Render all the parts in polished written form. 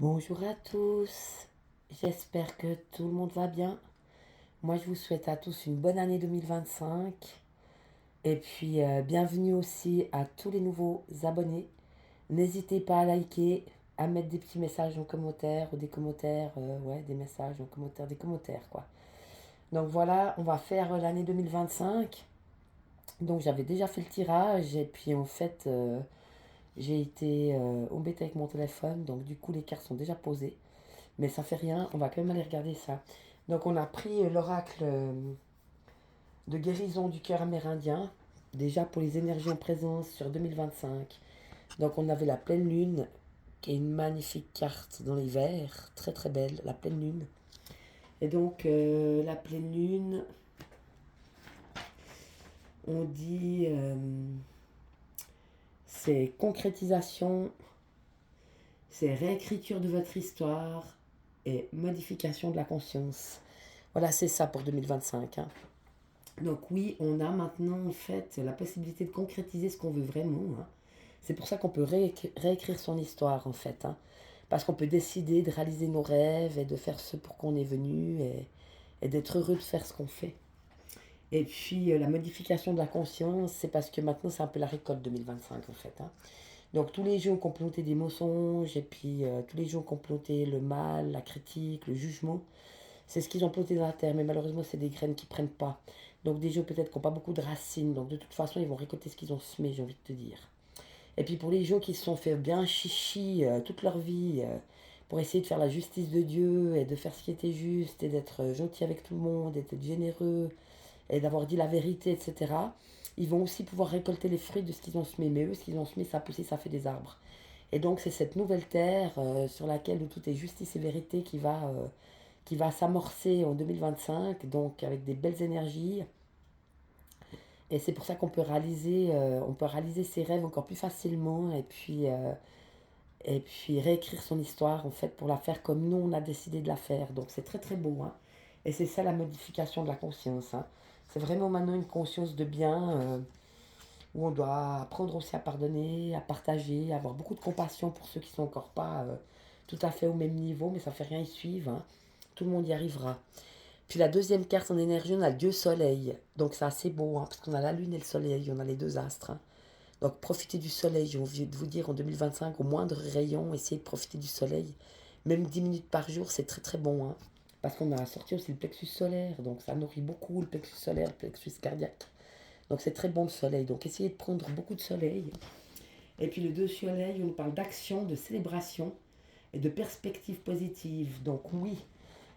Bonjour à tous, j'espère que tout le monde va bien. Moi, je vous souhaite à tous une bonne année 2025 et puis bienvenue aussi à tous les nouveaux abonnés. N'hésitez pas à liker, à mettre des petits messages en commentaire ou des commentaires, ouais, des messages en commentaire, des commentaires quoi. Donc voilà, on va faire l'année 2025. Donc j'avais déjà fait le tirage et puis en fait, j'ai été embêtée avec mon téléphone, donc du coup les cartes sont déjà posées. Mais ça fait rien, on va quand même aller regarder ça. Donc on a pris l'oracle de guérison du cœur amérindien, déjà pour les énergies en présence sur 2025. Donc on avait la pleine lune, qui est une magnifique carte dans les verts, très très belle, la pleine lune. Et donc la pleine lune, on dit c'est concrétisation, c'est réécriture de votre histoire et modification de la conscience. Voilà, c'est ça pour 2025. Hein. Donc oui, on a maintenant en fait la possibilité de concrétiser ce qu'on veut vraiment. Hein. C'est pour ça qu'on peut réécrire son histoire en fait. Hein. Parce qu'on peut décider de réaliser nos rêves et de faire ce pour qu'on est venu et d'être heureux de faire ce qu'on fait. Et puis la modification de la conscience, c'est parce que maintenant c'est un peu la récolte 2025 en fait. Hein. Donc tous les jours qu'on plantait des mensonges et puis tous les jours qu'on plantait le mal, la critique, le jugement, c'est ce qu'ils ont planté dans la terre, mais malheureusement, c'est des graines qui ne prennent pas. Donc des gens peut-être qui n'ont pas beaucoup de racines, donc de toute façon, ils vont récolter ce qu'ils ont semé, j'ai envie de te dire. Et puis pour les gens qui se sont fait bien chichi toute leur vie, pour essayer de faire la justice de Dieu et de faire ce qui était juste et d'être gentil avec tout le monde, et d'être généreux et d'avoir dit la vérité, etc., ils vont aussi pouvoir récolter les fruits de ce qu'ils ont semé. Mais eux, ce qu'ils ont semé, ça a poussé, ça fait des arbres. Et donc c'est cette nouvelle terre sur laquelle où tout est justice et vérité qui va s'amorcer en 2025, donc avec des belles énergies. Et c'est pour ça on peut réaliser ses rêves encore plus facilement et puis réécrire son histoire en fait pour la faire comme nous on a décidé de la faire. Donc c'est très très beau. Hein. Et c'est ça la modification de la conscience. Hein. C'est vraiment maintenant une conscience de bien où on doit apprendre aussi à pardonner, à partager, à avoir beaucoup de compassion pour ceux qui sont encore pas tout à fait au même niveau, mais ça fait rien, ils suivent. Hein. Tout le monde y arrivera. Puis la deuxième carte en énergie, on a le dieu soleil. Donc c'est assez beau, hein, parce qu'on a la lune et le soleil, on a les deux astres. Hein. Donc profitez du soleil, j'ai envie de vous dire en 2025, au moindre rayon, essayez de profiter du soleil. Même 10 minutes par jour, c'est très très bon. Hein, parce qu'on a sorti aussi le plexus solaire, donc ça nourrit beaucoup le plexus solaire, le plexus cardiaque. Donc c'est très bon le soleil, donc essayez de prendre beaucoup de soleil. Et puis le deux soleil, on parle d'action, de célébration et de perspectives positives. Donc oui,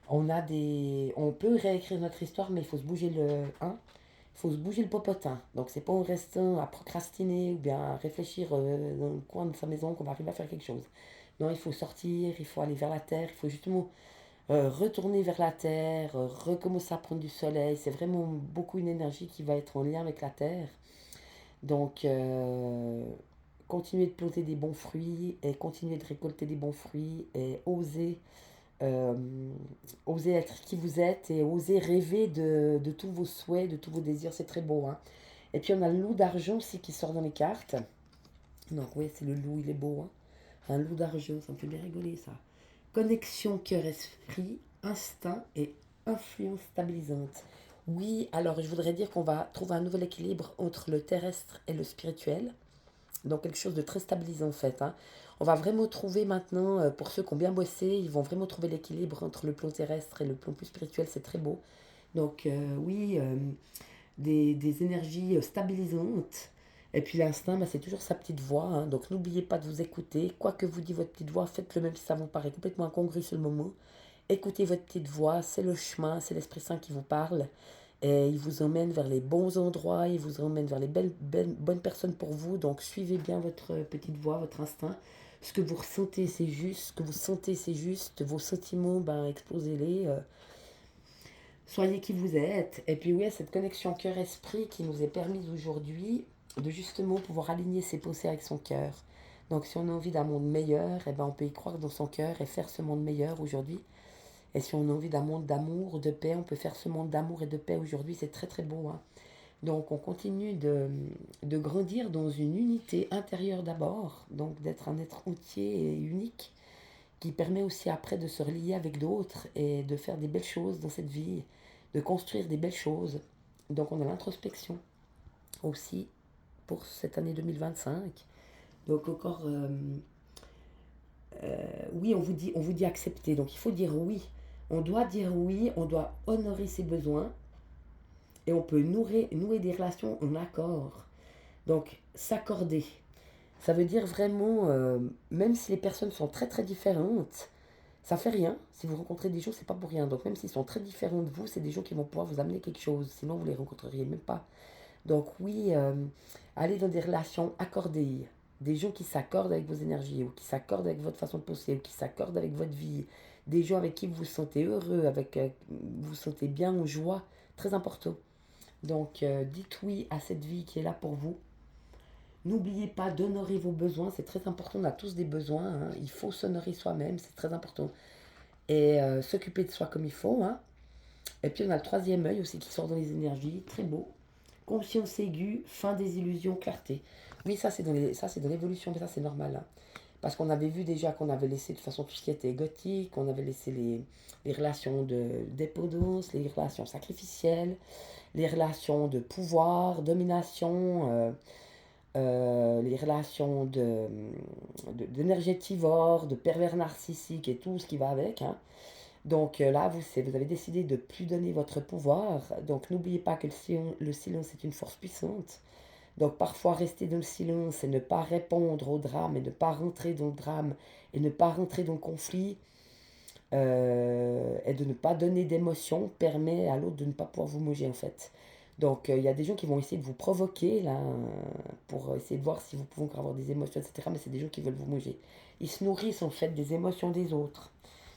on peut réécrire notre histoire, mais il faut se bouger il faut se bouger le popotin. Donc c'est pas en restant à procrastiner ou bien à réfléchir dans le coin de sa maison qu'on va arriver à faire quelque chose. Non, il faut sortir, il faut aller vers la terre, il faut justement retourner vers la terre, recommencer à prendre du soleil. C'est vraiment beaucoup une énergie qui va être en lien avec la terre. Donc continuer de planter des bons fruits et continuer de récolter des bons fruits et euh, oser être qui vous êtes et oser rêver de tous vos souhaits, de tous vos désirs, c'est très beau. Hein. Et puis on a le loup d'argent aussi qui sort dans les cartes. Donc oui, c'est le loup, il est beau. Hein. Un loup d'argent, ça me fait bien rigoler ça. Connexion cœur-esprit, instinct et influence stabilisante. Oui, alors je voudrais dire qu'on va trouver un nouvel équilibre entre le terrestre et le spirituel. Donc quelque chose de très stabilisant en fait. Hein. On va vraiment trouver maintenant, pour ceux qui ont bien bossé, ils vont vraiment trouver l'équilibre entre le plan terrestre et le plan plus spirituel, c'est très beau. Donc oui, des énergies stabilisantes. Et puis l'instinct, bah, c'est toujours sa petite voix. Hein. Donc n'oubliez pas de vous écouter. Quoi que vous dit votre petite voix, faites-le même si ça vous paraît complètement incongru sur le moment. Écoutez votre petite voix, c'est le chemin, c'est l'Esprit Saint qui vous parle. Et il vous emmène vers les bons endroits, il vous emmène vers les bonnes personnes pour vous. Donc suivez bien votre petite voix, votre instinct. Ce que vous ressentez, c'est juste. Ce que vous sentez, c'est juste. Vos sentiments, ben, explosez-les. Soyez qui vous êtes. Et puis oui, cette connexion cœur-esprit qui nous est permise aujourd'hui de justement pouvoir aligner ses pensées avec son cœur. Donc si on a envie d'un monde meilleur, eh ben, on peut y croire dans son cœur et faire ce monde meilleur aujourd'hui. Et si on a envie d'un monde d'amour, de paix, on peut faire ce monde d'amour et de paix aujourd'hui. C'est très très beau. Hein. Donc on continue de grandir dans une unité intérieure d'abord, donc d'être un être entier et unique. qui permet aussi après de se relier avec d'autres et de faire des belles choses dans cette vie, de construire des belles choses. Donc on a l'introspection aussi pour cette année 2025. Donc encore, oui, on vous dit accepter. Donc il faut dire oui. On doit dire oui, on doit honorer ses besoins et on peut nouer des relations en accord. Donc s'accorder. Ça veut dire vraiment, même si les personnes sont très très différentes, ça fait rien. Si vous rencontrez des gens, c'est pas pour rien. Donc même s'ils sont très différents de vous, c'est des gens qui vont pouvoir vous amener quelque chose. Sinon, vous les rencontreriez même pas. Donc oui, allez dans des relations accordées. Des gens qui s'accordent avec vos énergies, ou qui s'accordent avec votre façon de penser, ou qui s'accordent avec votre vie. Des gens avec qui vous vous sentez heureux, avec vous vous sentez bien en joie. Très important. Donc dites oui à cette vie qui est là pour vous. N'oubliez pas d'honorer vos besoins, c'est très important, on a tous des besoins, hein. Il faut s'honorer soi-même, c'est très important. Et s'occuper de soi comme il faut, hein. Et puis on a le troisième œil aussi qui sort dans les énergies, très beau. Conscience aiguë, fin des illusions, clarté. Oui, ça c'est dans l'évolution, mais ça c'est normal, hein. Parce qu'on avait vu déjà qu'on avait laissé de toute façon tout ce qui était égotique, on avait laissé les relations de dépendance, les relations sacrificielles, les relations de pouvoir, domination, les relations d'énergétivores, de pervers narcissiques et tout ce qui va avec, hein. Donc là, vous avez décidé de ne plus donner votre pouvoir. Donc n'oubliez pas que le silence est une force puissante. Donc parfois rester dans le silence et ne pas répondre au drame et ne pas rentrer dans le drame et ne pas rentrer dans le conflit et de ne pas donner d'émotion permet à l'autre de ne pas pouvoir vous manger en fait. Donc il y a des gens qui vont essayer de vous provoquer là pour essayer de voir si vous pouvez encore avoir des émotions, etc. Mais c'est des gens qui veulent vous manger. Ils se nourrissent en fait des émotions des autres.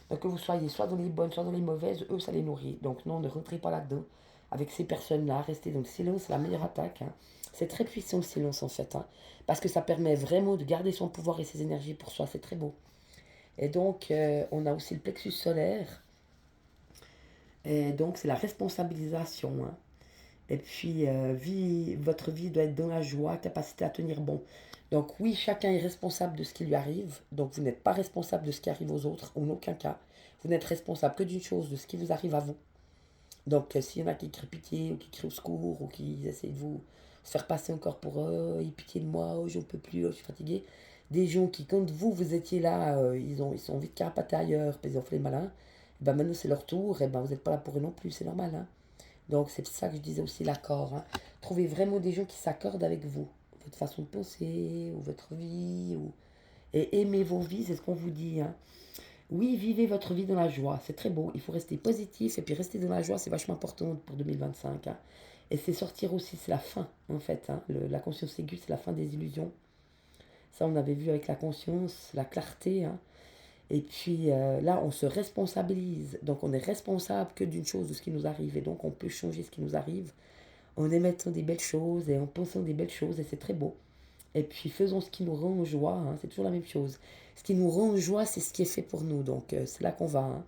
Donc que vous soyez soit dans les bonnes, soit dans les mauvaises, eux ça les nourrit. Donc non, ne rentrez pas là-dedans. Avec ces personnes-là, restez dans le silence, c'est la meilleure attaque, hein. C'est très puissant le silence en fait, hein, parce que ça permet vraiment de garder son pouvoir et ses énergies pour soi, c'est très beau. Et donc on a aussi le plexus solaire, et donc c'est la responsabilisation, hein. Et puis votre vie doit être dans la joie, capacité à tenir bon. Donc oui, chacun est responsable de ce qui lui arrive, donc vous n'êtes pas responsable de ce qui arrive aux autres, en aucun cas. Vous n'êtes responsable que d'une chose, de ce qui vous arrive à vous. Donc, s'il y en a qui crient pitié, ou qui crient au secours, ou qui essaient de vous faire passer encore pour aie pitié de moi, oh, j'en peux plus, oh, je suis fatigué. Des gens qui, quand vous étiez là, ils sont vite carapatés ailleurs, puis ils ont fait les malins, et ben maintenant c'est leur tour, et ben vous n'êtes pas là pour eux non plus, c'est normal, hein. Donc, c'est pour ça que je disais aussi l'accord, hein. Trouvez vraiment des gens qui s'accordent avec vous, votre façon de penser, ou votre vie, et aimez vos vies, c'est ce qu'on vous dit, hein. Oui, vivez votre vie dans la joie, c'est très beau. Il faut rester positif et puis rester dans la joie, c'est vachement important pour 2025, hein. Et c'est sortir aussi, c'est la fin en fait, hein. La conscience aiguë, c'est la fin des illusions. Ça, on avait vu avec la conscience, la clarté, hein. Et puis là, on se responsabilise. Donc, on est responsable que d'une chose, de ce qui nous arrive. Et donc, on peut changer ce qui nous arrive en émettant des belles choses et en pensant des belles choses. Et c'est très beau. Et puis faisons ce qui nous rend en joie, hein, c'est toujours la même chose. Ce qui nous rend en joie, c'est ce qui est fait pour nous, donc c'est là qu'on va, hein.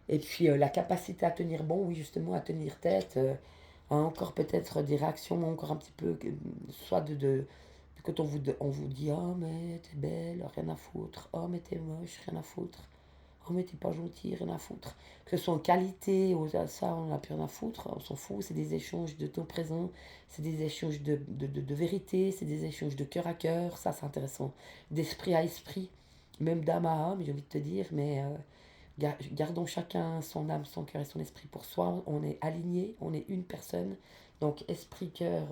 Et puis la capacité à tenir bon, oui justement, à tenir tête, à encore peut-être des réactions encore un petit peu, soit quand on vous dit oh mais t'es belle, rien à foutre, oh mais t'es moche, rien à foutre, oh mais t'es pas gentil, rien à foutre. Que ce soit en qualité ou ça, on n'a plus rien à foutre, on s'en fout, c'est des échanges de temps présent, c'est des échanges de vérité, c'est des échanges de cœur à cœur, ça c'est intéressant. D'esprit à esprit, même d'âme à âme, j'ai envie de te dire, mais gardons chacun son âme, son cœur et son esprit pour soi, on est aligné, on est une personne, donc esprit, cœur,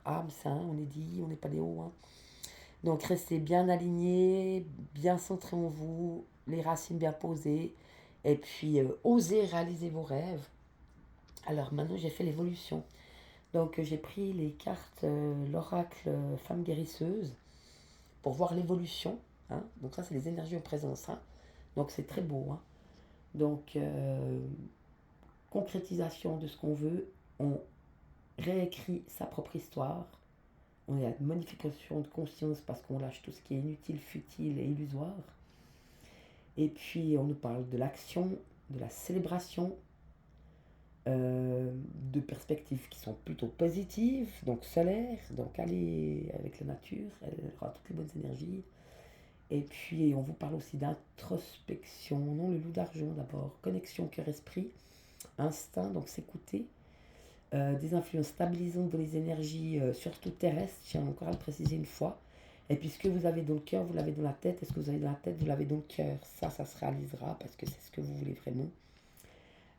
âme, sein, on est dit, on n'est pas des hauts, hein. Donc restez bien alignés, bien centrés en vous, les racines bien posées, et puis osez réaliser vos rêves. Alors maintenant j'ai fait l'évolution. Donc j'ai pris les cartes, l'oracle femme guérisseuse, pour voir l'évolution, hein. Donc ça c'est les énergies en présence, hein. Donc c'est très beau, hein. Donc concrétisation de ce qu'on veut, on réécrit sa propre histoire. On est à modification de conscience parce qu'on lâche tout ce qui est inutile, futile et illusoire. Et puis on nous parle de l'action, de la célébration, de perspectives qui sont plutôt positives, donc solaires, donc allez avec la nature, elle aura toutes les bonnes énergies. Et puis, on vous parle aussi d'introspection. Non, le loup d'argent d'abord. Connexion cœur-esprit. Instinct, donc s'écouter. Des influences stabilisantes dans les énergies, surtout terrestres. Je tiens encore à le préciser une fois. Et puis, ce que vous avez dans le cœur, vous l'avez dans la tête. Et ce que vous avez dans la tête, vous l'avez dans le cœur. Ça se réalisera parce que c'est ce que vous voulez vraiment.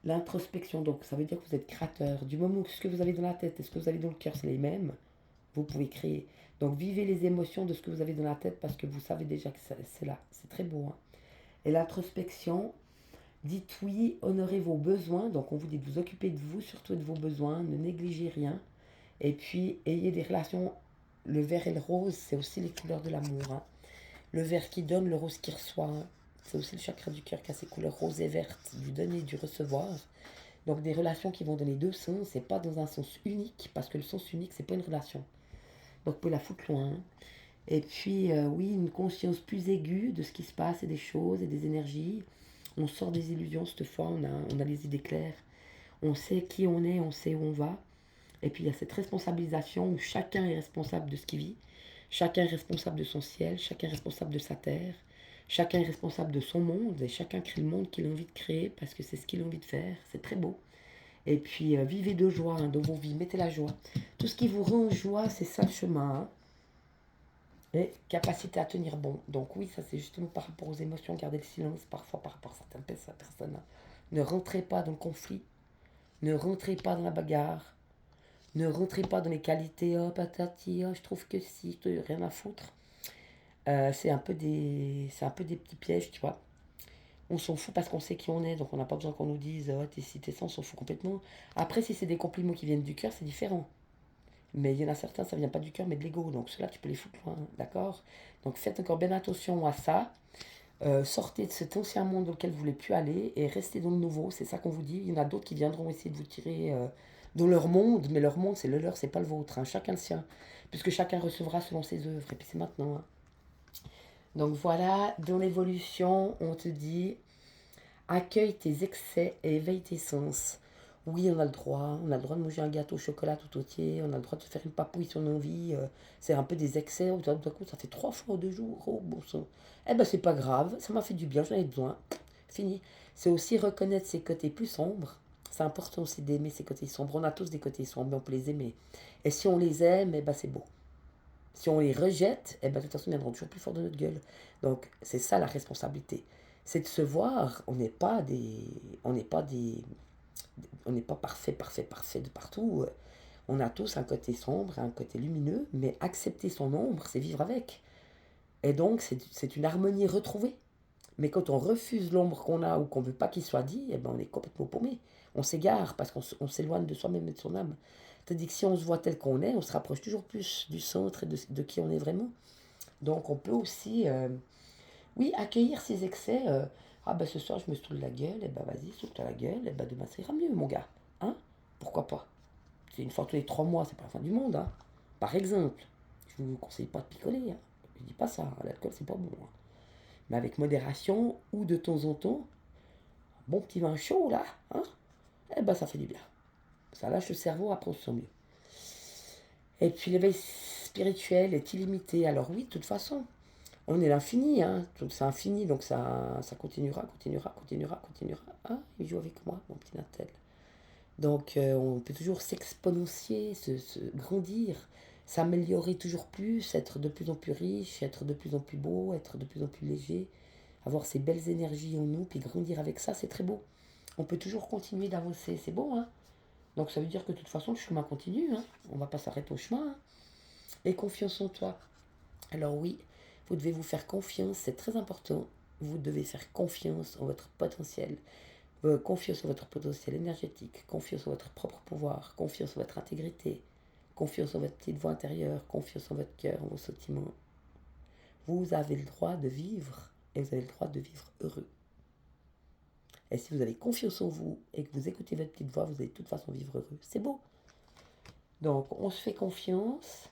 L'introspection, donc, ça veut dire que vous êtes créateur. Du moment où ce que vous avez dans la tête et ce que vous avez dans le cœur, c'est les mêmes, vous pouvez créer. Donc, vivez les émotions de ce que vous avez dans la tête parce que vous savez déjà que c'est là. C'est très beau. Hein. Et l'introspection, dites oui, honorez vos besoins. Donc, on vous dit de vous occuper de vous, surtout de vos besoins. Ne négligez rien. Et puis, ayez des relations. Le vert et le rose, c'est aussi les couleurs de l'amour. Hein. Le vert qui donne, le rose qui reçoit. Hein. C'est aussi le chakra du cœur qui a ses couleurs roses et vertes, du donner et du recevoir. Donc, des relations qui vont dans les deux sens, et pas dans un sens unique, parce que le sens unique, c'est pas une relation. Donc, vous pouvez la foutre loin. Hein. Et puis, oui, une conscience plus aiguë de ce qui se passe et des choses et des énergies. On sort des illusions cette fois, on a les idées claires. On sait qui on est, on sait où on va. Et puis, il y a cette responsabilisation où chacun est responsable de ce qu'il vit. Chacun est responsable de son ciel, chacun est responsable de sa terre. Chacun est responsable de son monde et chacun crée le monde qu'il a envie de créer parce que c'est ce qu'il a envie de faire. C'est très beau. Et puis, vivez de joie hein, dans vos vies, mettez la joie. Tout ce qui vous rend joie, c'est ça le chemin. Hein. Et capacité à tenir bon. Donc oui, ça c'est justement par rapport aux émotions, garder le silence parfois par rapport à certaines personnes. Ne rentrez pas dans le conflit, ne rentrez pas dans la bagarre, ne rentrez pas dans les qualités, oh patati, oh, je trouve que si, rien à foutre. C'est un peu des petits pièges, tu vois. On s'en fout parce qu'on sait qui on est, donc on n'a pas besoin qu'on nous dise, oh t'es ci, t'es ça, on s'en fout complètement. Après, si c'est des compliments qui viennent du cœur, c'est différent. Mais il y en a certains, ça vient pas du cœur, mais de l'ego. Donc ceux-là, tu peux les foutre loin, d'accord. Donc faites encore bien attention à ça. Sortez de cet ancien monde dans lequel vous ne voulez plus aller et restez dans le nouveau. C'est ça qu'on vous dit. Il y en a d'autres qui viendront essayer de vous tirer dans leur monde, mais leur monde, c'est le leur, c'est pas le vôtre. Hein. Chacun le sien. Puisque chacun recevra selon ses œuvres. Et puis c'est maintenant. Hein. Donc voilà, dans l'évolution, on te dit accueille tes excès et éveille tes sens. Oui, on a le droit de manger un gâteau au chocolat tout entier, on a le droit de faire une papouille si on a envie. C'est un peu des excès, d'un coup ça fait 3 fois en 2 jours, oh bon sang. Eh ben c'est pas grave, ça m'a fait du bien, j'en ai besoin. Fini. C'est aussi reconnaître ses côtés plus sombres. C'est important aussi d'aimer ses côtés sombres. On a tous des côtés sombres, mais on peut les aimer. Et si on les aime, eh ben c'est beau. Si on les rejette, eh ben, de toute façon, ils viendront toujours plus fort de notre gueule. Donc, c'est ça la responsabilité. C'est de se voir, on n'est pas parfait de partout. On a tous un côté sombre, un côté lumineux, mais accepter son ombre, c'est vivre avec. Et donc, c'est une harmonie retrouvée. Mais quand on refuse l'ombre qu'on a ou qu'on ne veut pas qu'il soit dit, eh ben, on est complètement paumé. On s'égare parce qu'on s'éloigne de soi-même et de son âme. C'est-à-dire que si on se voit tel qu'on est, on se rapproche toujours plus du centre et de qui on est vraiment. Donc on peut aussi, oui, accueillir ses excès. Ah ben ce soir je me saoule la gueule, et ben vas-y, saoule-toi la gueule, et ben demain ça ira mieux mon gars. Hein. Pourquoi pas. C'est une fois tous les 3 mois, c'est pas la fin du monde. Hein. Par exemple, je ne vous conseille pas de picoler. Hein. Je dis pas ça, l'alcool c'est pas bon. Hein. Mais avec modération ou de temps en temps, un bon petit vin chaud là, hein, eh ben ça fait du bien. Ça lâche le cerveau, après on se sent mieux. Et puis l'éveil spirituel est illimité. Alors oui, de toute façon, on est l'infini, hein. C'est infini, donc ça continuera. Ah, il joue avec moi, mon petit Natel. Donc on peut toujours s'exponentier, se grandir, s'améliorer toujours plus, être de plus en plus riche, être de plus en plus beau, être de plus en plus léger, avoir ces belles énergies en nous, puis grandir avec ça, c'est très beau. On peut toujours continuer d'avancer, c'est bon, hein. Donc ça veut dire que de toute façon, le chemin continue, hein. On ne va pas s'arrêter au chemin. Hein. Et confiance en toi. Alors oui, vous devez vous faire confiance, c'est très important. Vous devez faire confiance en votre potentiel. Confiance en votre potentiel énergétique, confiance en votre propre pouvoir, confiance en votre intégrité, confiance en votre petite voix intérieure, confiance en votre cœur, en vos sentiments. Vous avez le droit de vivre et vous avez le droit de vivre heureux. Et si vous avez confiance en vous et que vous écoutez votre petite voix, vous allez de toute façon vivre heureux. C'est beau. Donc, on se fait confiance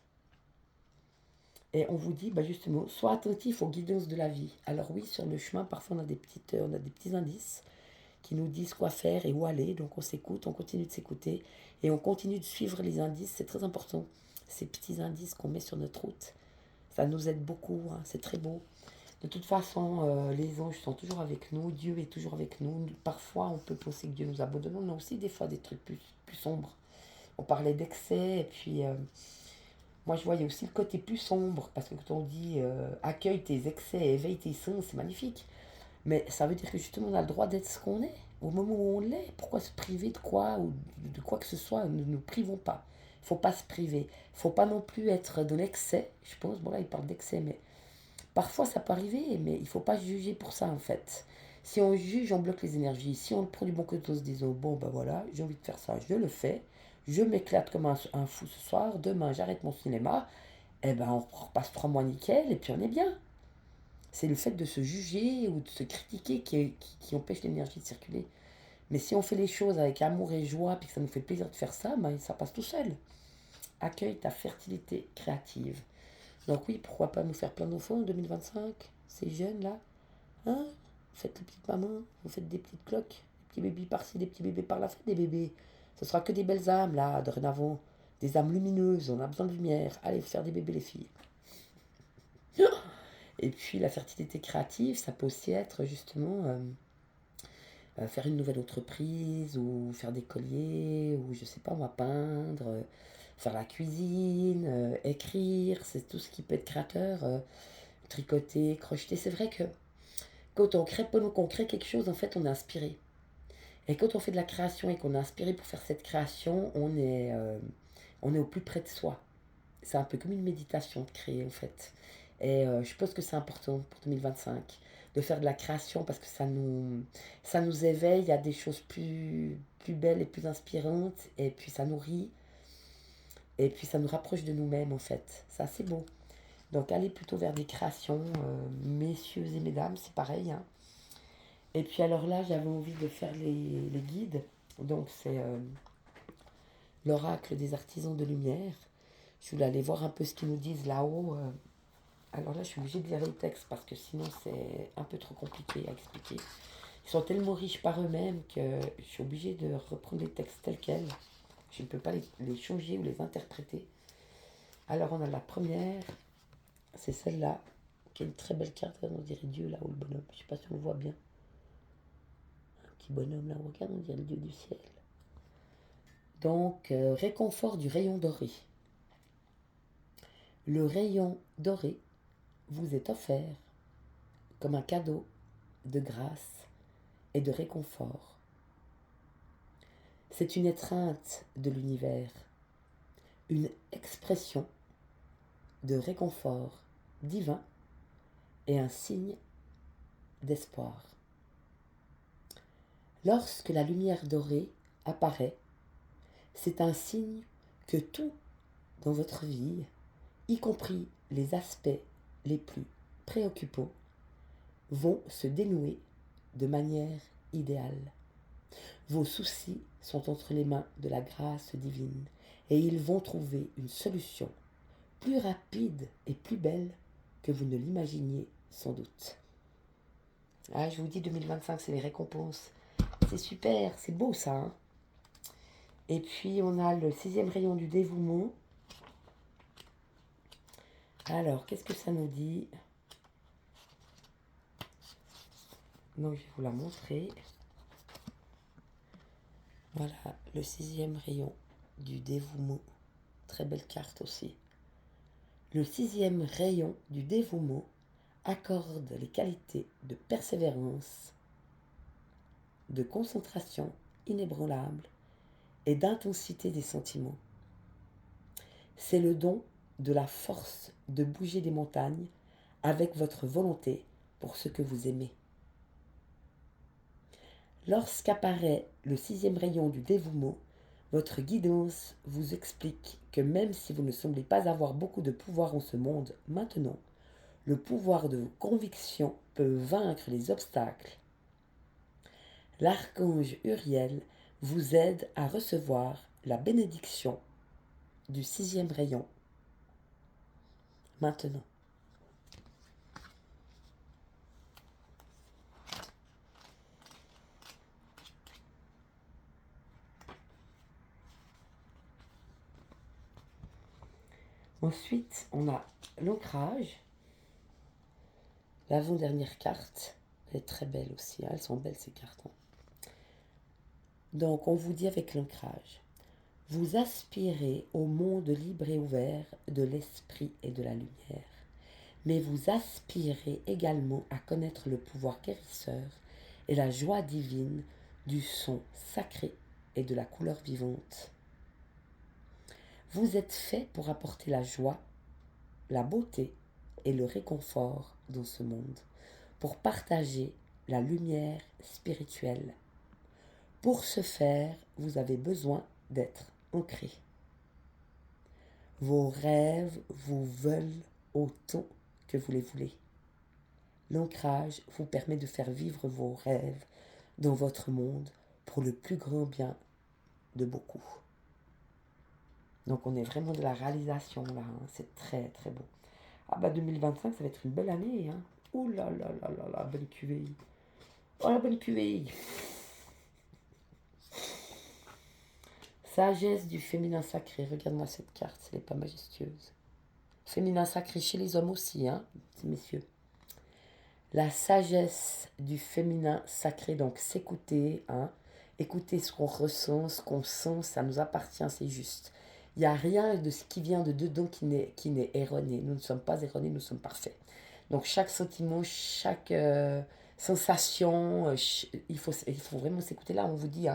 et on vous dit, bah justement, sois attentif aux guidances de la vie. Alors oui, sur le chemin, parfois on a des petits indices qui nous disent quoi faire et où aller. Donc on s'écoute, on continue de s'écouter et on continue de suivre les indices. C'est très important, ces petits indices qu'on met sur notre route. Ça nous aide beaucoup, hein, c'est très beau. De toute façon, les anges sont toujours avec nous, Dieu est toujours avec nous. Parfois, on peut penser que Dieu nous abandonne, on a aussi des fois des trucs plus sombres. On parlait d'excès, et puis moi je voyais aussi le côté plus sombre, parce que quand on dit accueille tes excès, éveille tes sens, c'est magnifique. Mais ça veut dire que justement on a le droit d'être ce qu'on est, au moment où on l'est. Pourquoi se priver de quoi, ou de quoi que ce soit, ne nous privons pas. Il ne faut pas se priver. Il ne faut pas non plus être dans l'excès, je pense. Bon là il parle d'excès, mais parfois ça peut arriver, mais il ne faut pas se juger pour ça en fait. Si on juge, on bloque les énergies. Si on le prend du bon côté, on se disant, bon ben voilà, j'ai envie de faire ça, je le fais. Je m'éclate comme un fou ce soir, demain j'arrête mon cinéma, et ben on repasse 3 mois nickel, et puis on est bien. C'est le fait de se juger ou de se critiquer qui empêche l'énergie de circuler. Mais si on fait les choses avec amour et joie, puis que ça nous fait plaisir de faire ça, ben ça passe tout seul. Accueille ta fertilité créative. Donc oui, pourquoi pas nous faire plein d'enfants en 2025, ces jeunes-là. Hein? Vous faites les petites mamans, vous faites des petites cloques, des petits bébés par-ci, des petits bébés par-là, faites des bébés. Ce sera que des belles âmes, là, dorénavant. Des âmes lumineuses, on a besoin de lumière. Allez, faire des bébés, les filles. Et puis, la fertilité créative, ça peut aussi être, justement, faire une nouvelle entreprise, ou faire des colliers, ou je sais pas, on va peindre, faire la cuisine, écrire, c'est tout ce qui peut être créateur, tricoter, crocheter. C'est vrai que quand on crée, pendant qu'on crée quelque chose, en fait, on est inspiré. Et quand on fait de la création et qu'on est inspiré pour faire cette création, on est au plus près de soi. C'est un peu comme une méditation de créer, en fait. Et je pense que c'est important pour 2025 de faire de la création, parce que ça nous éveille à des choses plus belles et plus inspirantes. Et puis ça nourrit. Et puis ça nous rapproche de nous-mêmes, en fait. C'est assez beau. Donc allez plutôt vers des créations, messieurs et mesdames, c'est pareil, hein. Et puis alors là, j'avais envie de faire les guides. Donc c'est l'oracle des artisans de lumière. Je voulais aller voir un peu ce qu'ils nous disent là-haut. Alors là, je suis obligée de lire les textes, parce que sinon c'est un peu trop compliqué à expliquer. Ils sont tellement riches par eux-mêmes que je suis obligée de reprendre les textes tels quels. Je ne peux pas les changer ou les interpréter. Alors on a la première, c'est celle-là, qui est une très belle carte. On dirait Dieu là-haut, le bonhomme. Je ne sais pas si on le voit bien. Un petit bonhomme là, regarde, on dirait le Dieu du ciel. Donc, réconfort du rayon doré. Le rayon doré vous est offert comme un cadeau de grâce et de réconfort. C'est une étreinte de l'univers, une expression de réconfort divin et un signe d'espoir. Lorsque la lumière dorée apparaît, c'est un signe que tout dans votre vie, y compris les aspects les plus préoccupants, vont se dénouer de manière idéale. Vos soucis sont entre les mains de la grâce divine, et ils vont trouver une solution plus rapide et plus belle que vous ne l'imaginiez sans doute. Ah, je vous dis, 2025, c'est les récompenses. C'est super, c'est beau ça, hein. Et puis on a le 6e rayon du dévouement. Alors, qu'est-ce que ça nous dit? Donc, je vais vous la montrer. Voilà, le 6e rayon du dévouement. Très belle carte aussi. Le 6e rayon du dévouement accorde les qualités de persévérance, de concentration inébranlable et d'intensité des sentiments. C'est le don de la force de bouger des montagnes avec votre volonté pour ce que vous aimez. Lorsqu'apparaît le 6e rayon du dévouement, votre guidance vous explique que même si vous ne semblez pas avoir beaucoup de pouvoir en ce monde maintenant, le pouvoir de vos convictions peut vaincre les obstacles. L'archange Uriel vous aide à recevoir la bénédiction du 6e rayon maintenant. Ensuite, on a l'ancrage. L'avant-dernière carte, elle est très belle aussi, elles sont belles ces cartes. Donc on vous dit avec l'ancrage, vous aspirez au monde libre et ouvert de l'esprit et de la lumière, mais vous aspirez également à connaître le pouvoir guérisseur et la joie divine du son sacré et de la couleur vivante. Vous êtes fait pour apporter la joie, la beauté et le réconfort dans ce monde, pour partager la lumière spirituelle. Pour ce faire, vous avez besoin d'être ancré. Vos rêves vous veulent autant que vous les voulez. L'ancrage vous permet de faire vivre vos rêves dans votre monde pour le plus grand bien de beaucoup. Donc on est vraiment de la réalisation là, c'est très très beau. Ah bah 2025 ça va être une belle année. Ouh là là là là là, bonne cuvée. Oh la bonne cuvée. Sagesse du féminin sacré. Regarde-moi cette carte, elle n'est pas majestueuse. Féminin sacré chez les hommes aussi, messieurs. La sagesse du féminin sacré, donc s'écouter, écouter ce qu'on ressent, ce qu'on sent, ça nous appartient, c'est juste. Il n'y a rien de ce qui vient de dedans qui n'est erroné. Nous ne sommes pas erronés, nous sommes parfaits. Donc chaque sentiment, chaque sensation, il faut vraiment s'écouter là, on vous dit.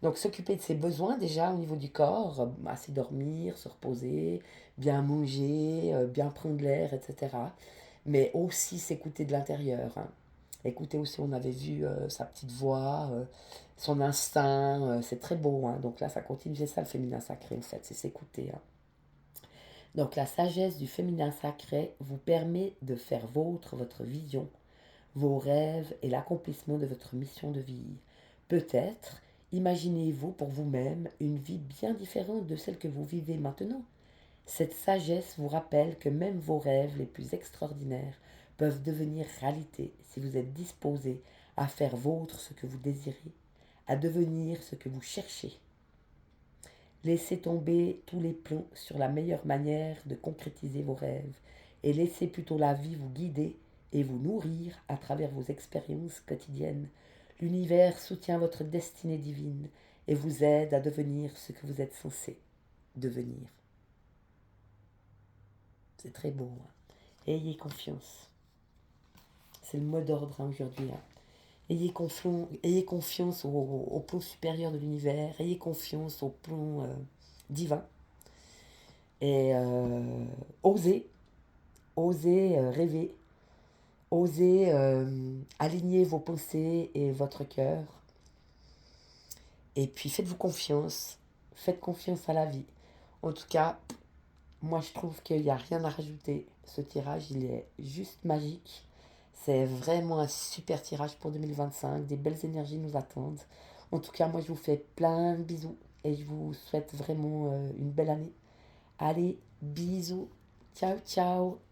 Donc s'occuper de ses besoins déjà au niveau du corps, assez dormir, se reposer, bien manger, bien prendre l'air, etc. Mais aussi s'écouter de l'intérieur. Écouter aussi, on avait vu sa petite voix, son instinct, c'est très beau. Donc là, ça continue, c'est ça le féminin sacré en fait, c'est s'écouter. Donc la sagesse du féminin sacré vous permet de faire vôtre votre vision, vos rêves et l'accomplissement de votre mission de vie. Peut-être imaginez-vous pour vous-même une vie bien différente de celle que vous vivez maintenant. Cette sagesse vous rappelle que même vos rêves les plus extraordinaires peuvent devenir réalité si vous êtes disposé à faire vôtre ce que vous désirez, à devenir ce que vous cherchez. Laissez tomber tous les plans sur la meilleure manière de concrétiser vos rêves et laissez plutôt la vie vous guider et vous nourrir à travers vos expériences quotidiennes. L'univers soutient votre destinée divine et vous aide à devenir ce que vous êtes censé devenir. C'est très beau. Ayez confiance. C'est le mot d'ordre aujourd'hui. Ayez confiance au plan supérieur de l'univers. Ayez confiance au plan divin. Et osez rêver. Osez aligner vos pensées et votre cœur. Et puis faites-vous confiance. Faites confiance à la vie. En tout cas, moi je trouve qu'il n'y a rien à rajouter. Ce tirage, il est juste magique. C'est vraiment un super tirage pour 2025. Des belles énergies nous attendent. En tout cas, moi je vous fais plein de bisous. Et je vous souhaite vraiment une belle année. Allez, bisous. Ciao, ciao.